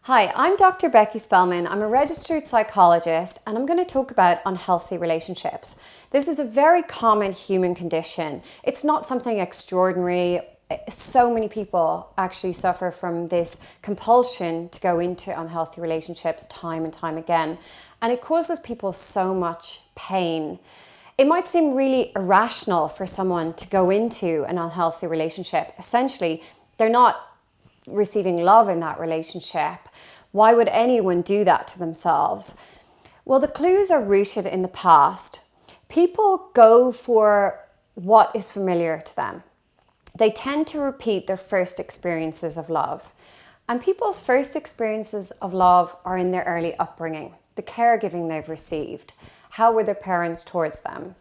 Hi, I'm Dr. Becky Spelman. I'm a registered psychologist and I'm going to talk about unhealthy relationships. This is a very common human condition. It's not something extraordinary. So many people actually suffer from this compulsion to go into unhealthy relationships time and time again. And it causes people so much pain. It might seem really irrational for someone to go into an unhealthy relationship. Essentially, they're not receiving love in that relationship. Why would anyone do that to themselves? Well, the clues are rooted in the past. People go for what is familiar to them. They tend to repeat their first experiences of love. And people's first experiences of love are in their early upbringing, the caregiving they've received. How were their parents towards them?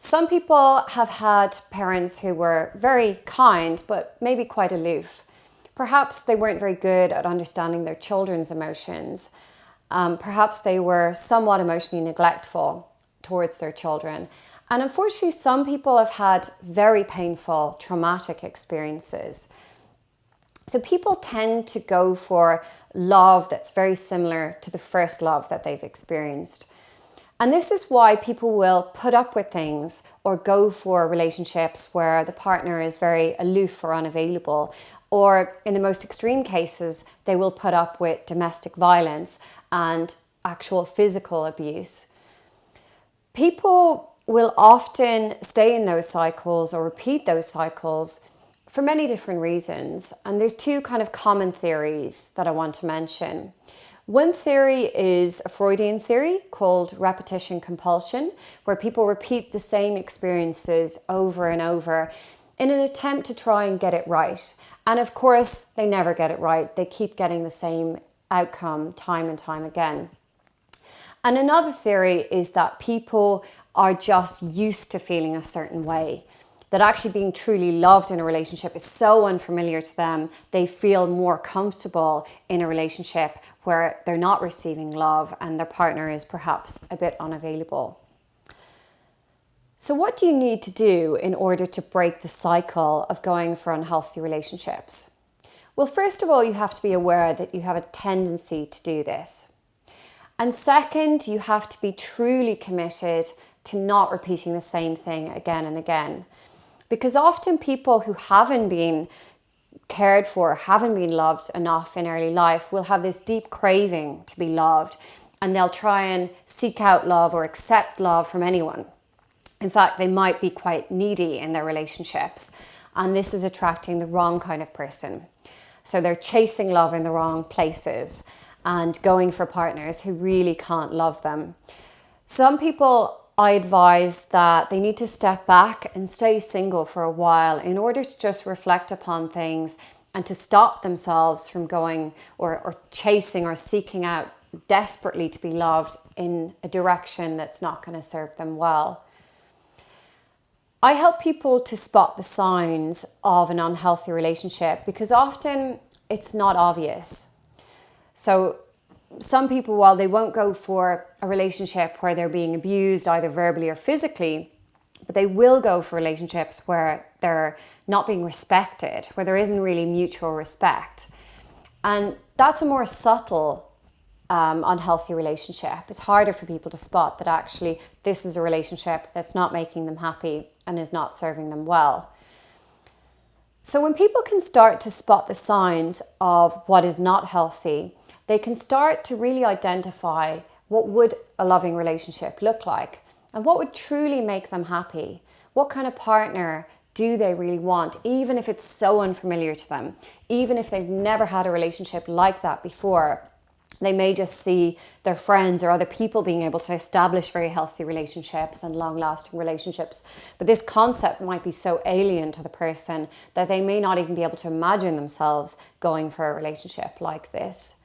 Some people have had parents who were very kind, but maybe quite aloof. Perhaps they weren't very good at understanding their children's emotions. Perhaps they were somewhat emotionally neglectful towards their children. And unfortunately, some people have had very painful, traumatic experiences. So people tend to go for love that's very similar to the first love that they've experienced. And this is why people will put up with things or go for relationships where the partner is very aloof or unavailable. Or in the most extreme cases, they will put up with domestic violence and actual physical abuse. People will often stay in those cycles or repeat those cycles for many different reasons. And there's two kind of common theories that I want to mention. One theory is a Freudian theory called repetition compulsion, where people repeat the same experiences over and over in an attempt to try and get it right. And of course, they never get it right. They keep getting the same outcome time and time again. And another theory is that people are just used to feeling a certain way, that actually being truly loved in a relationship is so unfamiliar to them, they feel more comfortable in a relationship where they're not receiving love and their partner is perhaps a bit unavailable. So what do you need to do in order to break the cycle of going for unhealthy relationships? Well, first of all, you have to be aware that you have a tendency to do this. And second, you have to be truly committed to not repeating the same thing again and again. Because often people who haven't been cared for, haven't been loved enough in early life will have this deep craving to be loved, and they'll try and seek out love or accept love from anyone. In fact, they might be quite needy in their relationships, and this is attracting the wrong kind of person. So they're chasing love in the wrong places and going for partners who really can't love them. Some people, I advise that they need to step back and stay single for a while in order to just reflect upon things and to stop themselves from going or chasing or seeking out desperately to be loved in a direction that's not going to serve them well. I help people to spot the signs of an unhealthy relationship because often it's not obvious. So some people, while they won't go for a relationship where they're being abused either verbally or physically, but they will go for relationships where they're not being respected, where there isn't really mutual respect. And that's a more subtle unhealthy relationship. It's harder for people to spot that actually this is a relationship that's not making them happy and is not serving them well. So when people can start to spot the signs of what is not healthy, they can start to really identify what would a loving relationship look like and what would truly make them happy. What kind of partner do they really want, even if it's so unfamiliar to them, even if they've never had a relationship like that before. They may just see their friends or other people being able to establish very healthy relationships and long-lasting relationships. But this concept might be so alien to the person that they may not even be able to imagine themselves going for a relationship like this.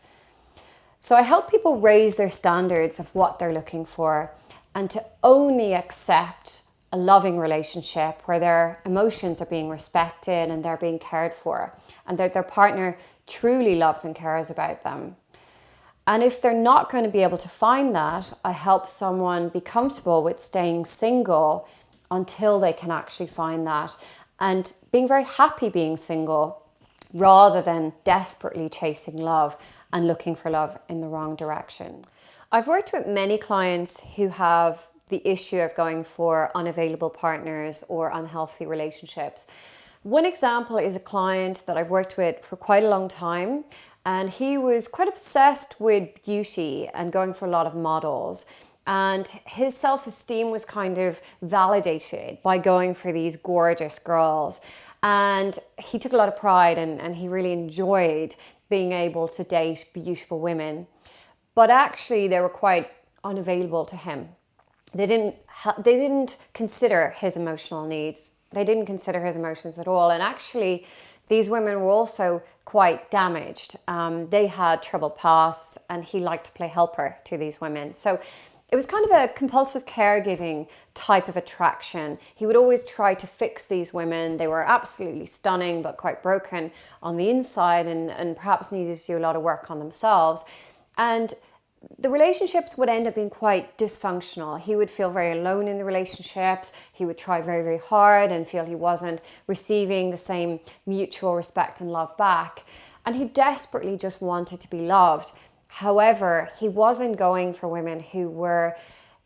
So I help people raise their standards of what they're looking for and to only accept a loving relationship where their emotions are being respected and they're being cared for and that their partner truly loves and cares about them. And if they're not going to be able to find that, I help someone be comfortable with staying single until they can actually find that and being very happy being single rather than desperately chasing love and looking for love in the wrong direction. I've worked with many clients who have the issue of going for unavailable partners or unhealthy relationships. One example is a client that I've worked with for quite a long time, and he was quite obsessed with beauty and going for a lot of models. And his self-esteem was kind of validated by going for these gorgeous girls. And he took a lot of pride and he really enjoyed being able to date beautiful women. But actually they were quite unavailable to him. They didn't consider his emotional needs. They didn't consider his emotions at all. And actually, these women were also quite damaged. They had troubled pasts, and he liked to play helper to these women. So it was kind of a compulsive caregiving type of attraction. He would always try to fix these women. They were absolutely stunning, but quite broken on the inside, and perhaps needed to do a lot of work on themselves. And the relationships would end up being quite dysfunctional. He would feel very alone in the relationships. He would try very, very hard and feel he wasn't receiving the same mutual respect and love back. And he desperately just wanted to be loved. However, he wasn't going for women who were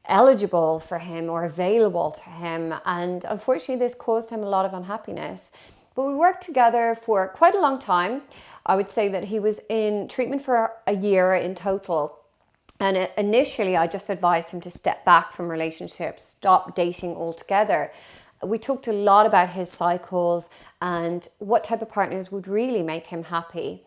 eligible for him or available to him. And unfortunately, this caused him a lot of unhappiness. But we worked together for quite a long time. I would say that he was in treatment for a year in total. And initially, I just advised him to step back from relationships, stop dating altogether. We talked a lot about his cycles and what type of partners would really make him happy.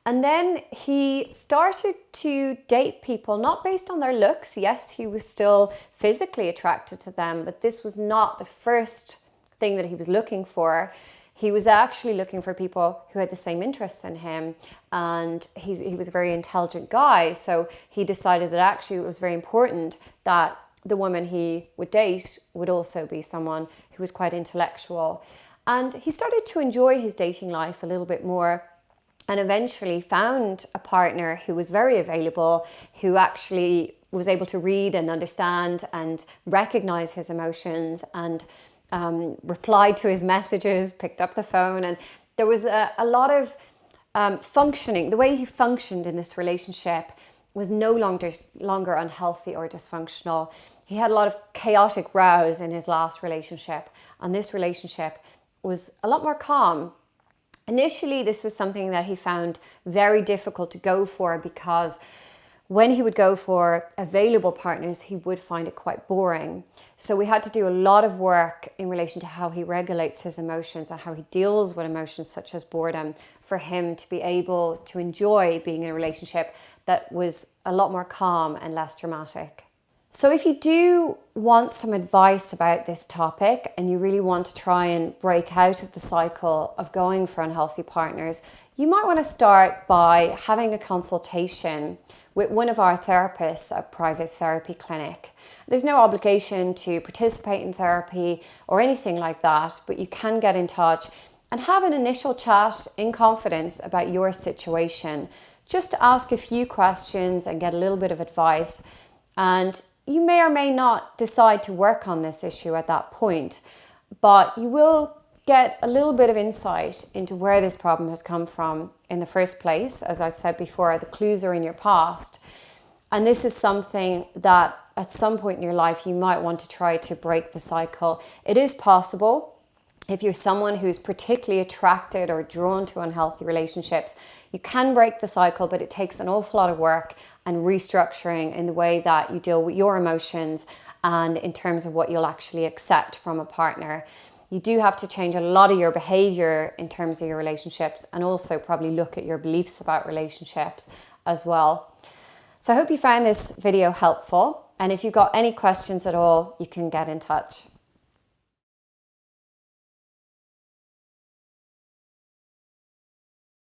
And then he started to date people, not based on their looks. Yes, he was still physically attracted to them, but this was not the first thing that he was looking for. He was actually looking for people who had the same interests in him, and he was a very intelligent guy. So he decided that actually it was very important that the woman he would date would also be someone who was quite intellectual. And he started to enjoy his dating life a little bit more, and eventually found a partner who was very available, who actually was able to read and understand and recognize his emotions, and replied to his messages, picked up the phone. And there was a lot of functioning. The way he functioned in this relationship was no longer unhealthy or dysfunctional. He had a lot of chaotic rows in his last relationship, and this relationship was a lot more calm. Initially, this was something that he found very difficult to go for, because when he would go for available partners, he would find it quite boring. So we had to do a lot of work in relation to how he regulates his emotions and how he deals with emotions such as boredom, for him to be able to enjoy being in a relationship that was a lot more calm and less dramatic. So if you do want some advice about this topic and you really want to try and break out of the cycle of going for unhealthy partners, you might want to start by having a consultation with one of our therapists at a private therapy clinic. There's no obligation to participate in therapy or anything like that, but you can get in touch and have an initial chat in confidence about your situation, just to ask a few questions and get a little bit of advice. And you may or may not decide to work on this issue at that point, but you will get a little bit of insight into where this problem has come from in the first place. As I've said before, the clues are in your past. And this is something that at some point in your life, you might want to try to break the cycle. It is possible. If you're someone who's particularly attracted or drawn to unhealthy relationships, you can break the cycle, but it takes an awful lot of work and restructuring in the way that you deal with your emotions and in terms of what you'll actually accept from a partner. You do have to change a lot of your behavior in terms of your relationships, and also probably look at your beliefs about relationships as well. So I hope you found this video helpful. And if you've got any questions at all, you can get in touch.